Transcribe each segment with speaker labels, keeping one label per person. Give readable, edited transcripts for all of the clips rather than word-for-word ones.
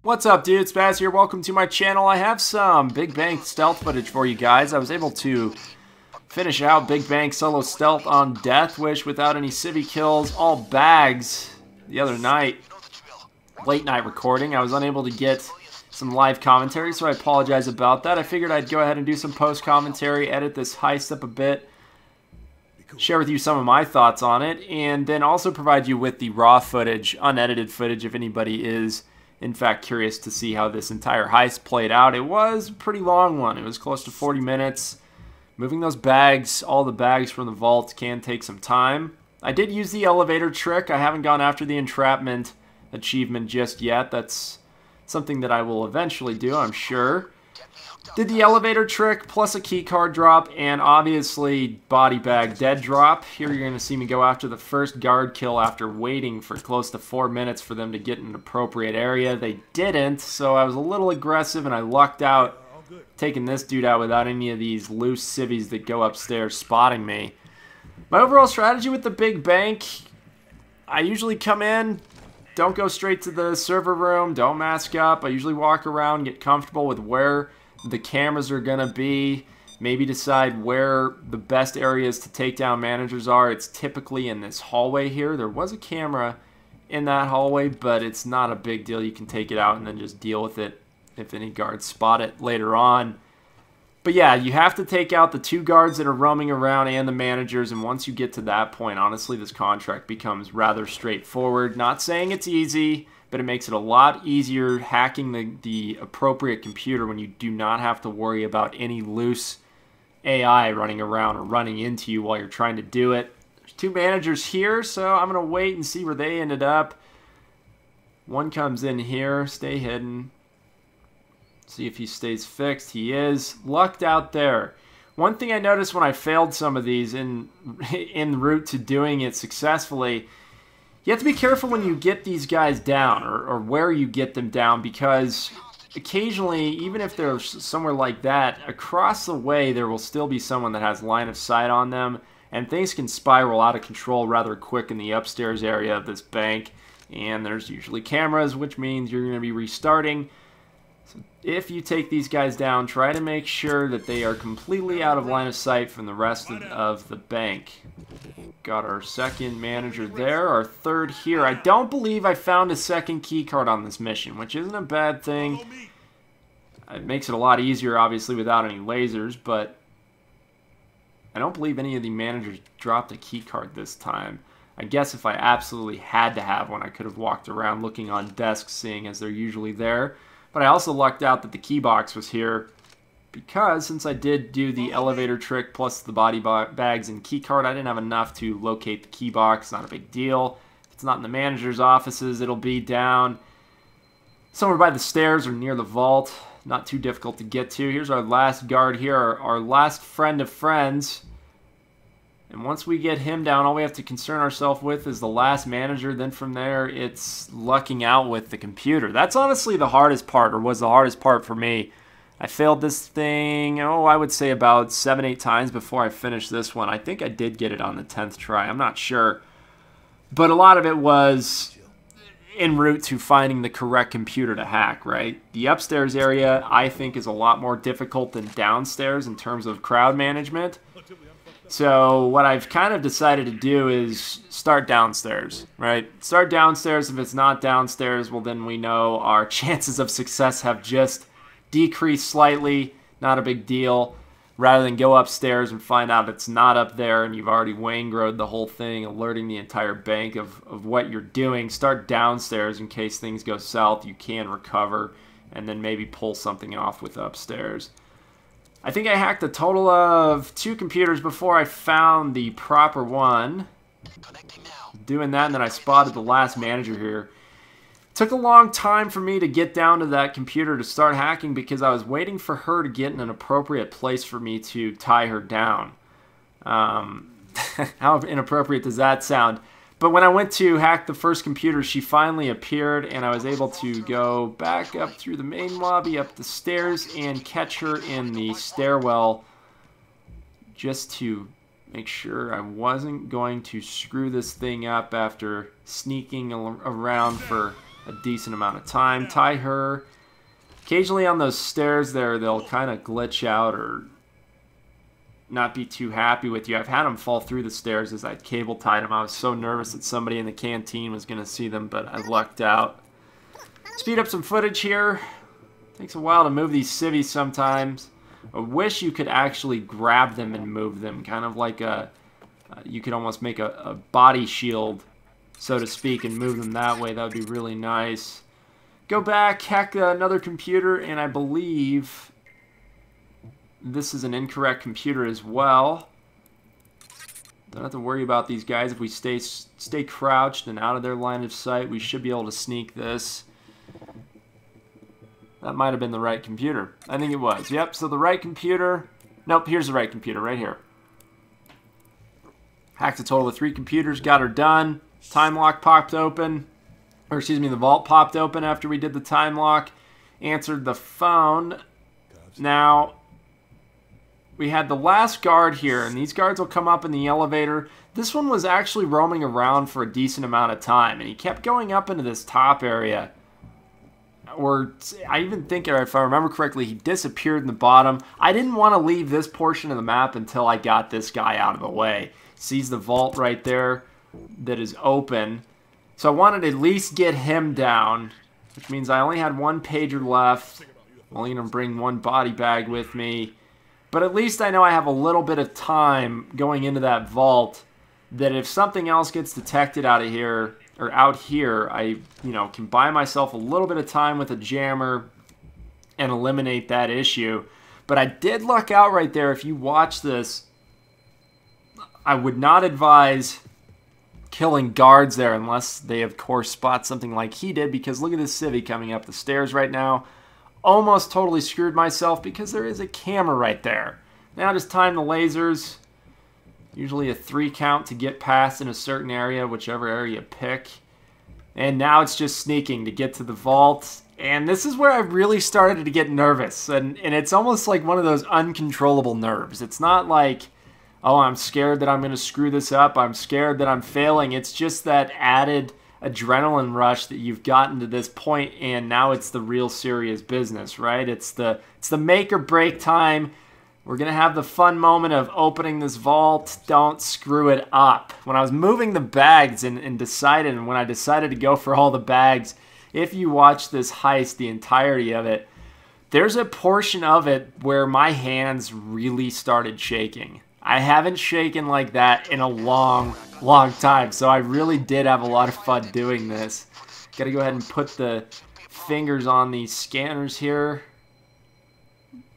Speaker 1: What's up, dudes? Spaz here. Welcome to my channel. I have some Big Bang stealth footage for you guys. I was able to finish out Big Bang solo stealth on Death Wish without any Civi kills, all bags the other night. Late night recording. I was unable to get some live commentary, so I apologize about that. I figured I'd go ahead and do some post commentary, edit this heist up a bit, share with you some of my thoughts on it, and then also provide you with the raw footage, unedited footage, if anybody is in fact curious to see how this entire heist played out. It was a pretty long one. It was close to 40 minutes. Moving those bags, all the bags from the vault, can take some time. I did use the elevator trick. I haven't gone after the entrapment achievement just yet. That's something that I will eventually do, I'm sure. Did the elevator trick plus a key card drop and obviously body bag dead drop. Here you're going to see me go after the first guard kill after waiting for close to 4 minutes for them to get in an appropriate area. They didn't, so I was a little aggressive and I lucked out taking this dude out without any of these loose civvies that go upstairs spotting me. My overall strategy with the big bank, I usually come in, don't go straight to the server room, don't mask up. I usually walk around, get comfortable with where the cameras are going to be, maybe decide where the best areas to take down managers are. It's typically in this hallway here. There was a camera in that hallway, but it's not a big deal. You can take it out and then just deal with it if any guards spot it later on. But yeah, you have to take out the two guards that are roaming around and the managers, and once you get to that point, honestly, this contract becomes rather straightforward. Not saying it's easy, but it makes it a lot easier hacking the appropriate computer when you do not have to worry about any loose AI running around or running into you while you're trying to do it. There's two managers here, so I'm going to wait and see where they ended up. One comes in here, stay hidden. See if he stays fixed. He is. Lucked out there. One thing I noticed when I failed some of these en route to doing it successfully, you have to be careful when you get these guys down or where you get them down, because occasionally, even if they're somewhere like that, across the way there will still be someone that has line of sight on them, and things can spiral out of control rather quick in the upstairs area of this bank, and there's usually cameras, which means you're going to be restarting. So if you take these guys down, try to make sure that they are completely out of line of sight from the rest of the bank. Got our second manager there, our third here. I don't believe I found a second key card on this mission, which isn't a bad thing. It makes it a lot easier, obviously, without any lasers, but I don't believe any of the managers dropped a key card this time. I guess if I absolutely had to have one, I could have walked around looking on desks, seeing as they're usually there. But I also lucked out that the key box was here, because since I did do the elevator trick plus the body bags and key card, I didn't have enough to locate the key box. Not a big deal. If it's not in the manager's offices, it'll be down somewhere by the stairs or near the vault. Not too difficult to get to. Here's our last guard here, our last friend of friends. And once we get him down, all we have to concern ourselves with is the last manager. Then from there, it's lucking out with the computer. That's honestly the hardest part, or was the hardest part for me. I failed this thing, I would say about 7-8 times before I finished this one. I think I did get it on the 10th try. I'm not sure. But a lot of it was en route to finding the correct computer to hack, right? The upstairs area, I think, is a lot more difficult than downstairs in terms of crowd management. So what I've kind of decided to do is start downstairs, right? Start downstairs. If it's not downstairs, well, then we know our chances of success have just decreased slightly. Not a big deal. Rather than go upstairs and find out it's not up there and you've already Wayne-growed the whole thing, alerting the entire bank of what you're doing, start downstairs in case things go south. You can recover and then maybe pull something off with upstairs. I think I hacked a total of 2 computers before I found the proper one. Doing that, and then I spotted the last manager here. Took a long time for me to get down to that computer to start hacking because I was waiting for her to get in an appropriate place for me to tie her down. How inappropriate does that sound? But when I went to hack the first computer, she finally appeared, and I was able to go back up through the main lobby, up the stairs, and catch her in the stairwell just to make sure I wasn't going to screw this thing up after sneaking around for a decent amount of time. Tie her. Occasionally on those stairs there, they'll kind of glitch out or not be too happy with you. I've had them fall through the stairs as I cable tied them. I was so nervous that somebody in the canteen was going to see them, but I lucked out. Speed up some footage here. Takes a while to move these civvies sometimes. I wish you could actually grab them and move them, kind of like a, you could almost make a body shield, so to speak, and move them that way. That would be really nice. Go back, hack another computer, and I believe this is an incorrect computer as well. Don't have to worry about these guys. If we stay crouched and out of their line of sight, we should be able to sneak this. That might have been the right computer. I think it was. Yep, so the right computer. Nope, here's the right computer right here. Hacked a total of 3 computers, got her done. Time lock popped open. Or excuse me, the vault popped open after we did the time lock. Answered the phone. Now, we had the last guard here, and these guards will come up in the elevator. This one was actually roaming around for a decent amount of time, and he kept going up into this top area. Or I even think, if I remember correctly, he disappeared in the bottom. I didn't want to leave this portion of the map until I got this guy out of the way. Sees the vault right there that is open. So I wanted to at least get him down, which means I only had 1 pager left. I'm only going to bring 1 body bag with me. But at least I know I have a little bit of time going into that vault, that if something else gets detected out of here, or out here, I, can buy myself a little bit of time with a jammer and eliminate that issue. But I did luck out right there. If you watch this, I would not advise killing guards there unless they, of course, spot something like he did, because look at this civvy coming up the stairs right now. Almost totally screwed myself because there is a camera right there. Now just time the lasers. Usually a 3 count to get past in a certain area, whichever area you pick. And now it's just sneaking to get to the vault. And this is where I really started to get nervous. And it's almost like one of those uncontrollable nerves. It's not like, oh, I'm scared that I'm going to screw this up. I'm scared that I'm failing. It's just that added adrenaline rush that you've gotten to this point, and now it's the real serious business, right? It's the make or break time. We're going to have the fun moment of opening this vault. Don't screw it up. When I was moving the bags and when I decided to go for all the bags, if you watch this heist, the entirety of it, there's a portion of it where my hands really started shaking. I haven't shaken like that in a long time, so I really did have a lot of fun doing this. Got to go ahead and put the fingers on these scanners here.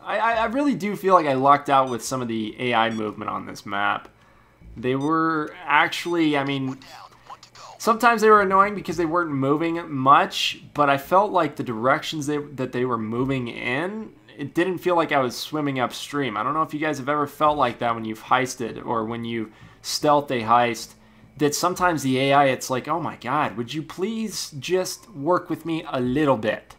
Speaker 1: I really do feel like I lucked out with some of the AI movement on this map. They were actually, sometimes they were annoying because they weren't moving much, but I felt like the directions that they were moving in, it didn't feel like I was swimming upstream. I don't know if you guys have ever felt like that when you've heisted or when you stealth a heist, that sometimes the AI, it's like, oh my god, would you please just work with me a little bit?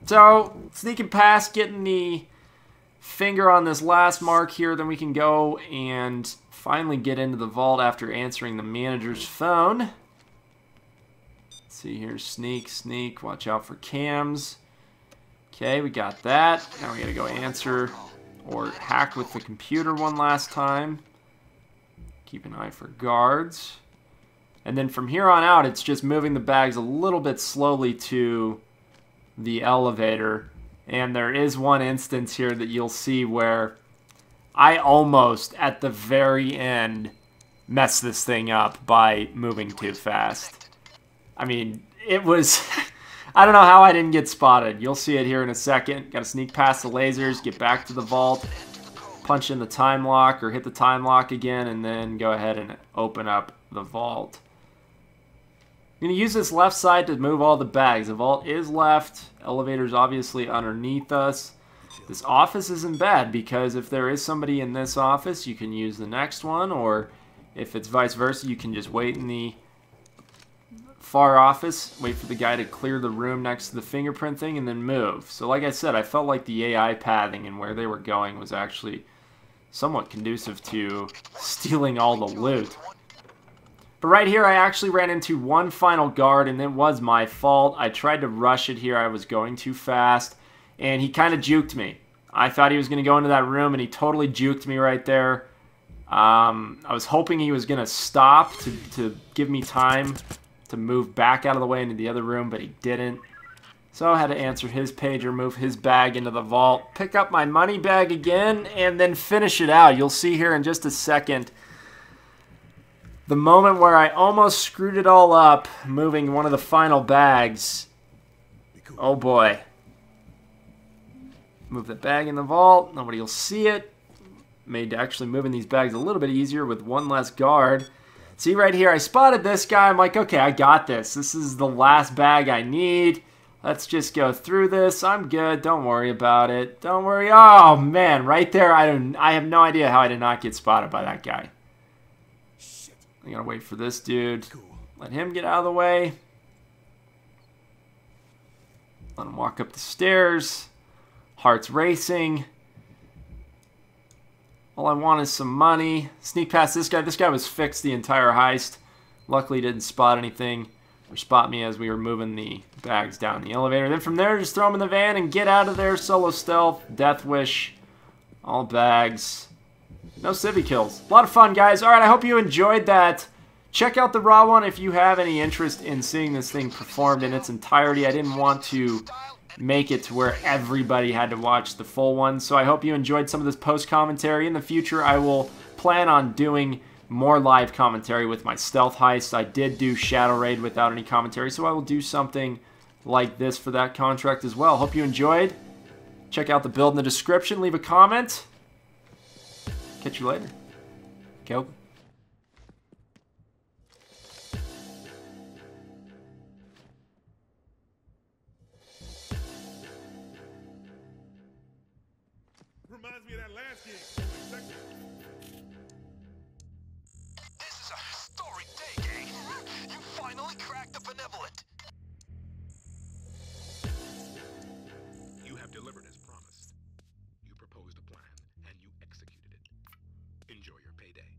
Speaker 1: So, sneaking past, getting the finger on this last mark here, then we can go and finally get into the vault after answering the manager's phone. Let's see here, sneak, watch out for cams. Okay, we got that. Now we gotta go answer or hack with the computer one last time. Keep an eye for guards. And then from here on out, it's just moving the bags a little bit slowly to the elevator. And there is one instance here that you'll see where I almost, at the very end, messed this thing up by moving too fast. It was... I don't know how I didn't get spotted. You'll see it here in a second. Got to sneak past the lasers, get back to the vault, punch in the time lock or hit the time lock again, and then go ahead and open up the vault. I'm going to use this left side to move all the bags. The vault is left. Elevator's obviously underneath us. This office isn't bad because if there is somebody in this office, you can use the next one, or if it's vice versa, you can just wait in the far office, wait for the guy to clear the room next to the fingerprint thing, and then move. So like I said, I felt like the AI pathing and where they were going was actually somewhat conducive to stealing all the loot. But right here, I actually ran into one final guard, and it was my fault. I tried to rush it here. I was going too fast, and he kind of juked me. I thought he was going to go into that room, and he totally juked me right there. I was hoping he was going to stop to give me time to move back out of the way into the other room, but he didn't. So I had to answer his pager, move his bag into the vault, pick up my money bag again, and then finish it out. You'll see here in just a second the moment where I almost screwed it all up, moving one of the final bags. Oh boy. Move the bag in the vault. Nobody will see it. Made actually moving these bags a little bit easier with one less guard. See right here, I spotted this guy. I'm like, okay, I got this. This is the last bag I need. Let's just go through this. I'm good. Don't worry about it. Don't worry. Oh, man. Right there, I have no idea how I did not get spotted by that guy. I gotta wait for this dude. Let him get out of the way. Let him walk up the stairs. Heart's racing. All I want is some money. Sneak past this guy. This guy was fixed the entire heist. Luckily didn't spot anything. Or spot me as we were moving the bags down the elevator. Then from there, just throw them in the van and get out of there. Solo stealth, death wish, all bags. No Civi kills. A lot of fun, guys. All right, I hope you enjoyed that. Check out the raw one if you have any interest in seeing this thing performed in its entirety. I didn't want to make it to where everybody had to watch the full one. So I hope you enjoyed some of this post-commentary. In the future, I will plan on doing more live commentary with my stealth heist. I did do Shadow Raid without any commentary, so I will do something like this for that contract as well. Hope you enjoyed. Check out the build in the description. Leave a comment. Catch you later. Go.
Speaker 2: Reminds me of that last game.
Speaker 3: This is a historic day, gang. You finally cracked the benevolent.
Speaker 2: You have delivered as promised. You proposed a plan, and you executed it. Enjoy your payday.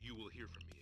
Speaker 2: You will hear from me.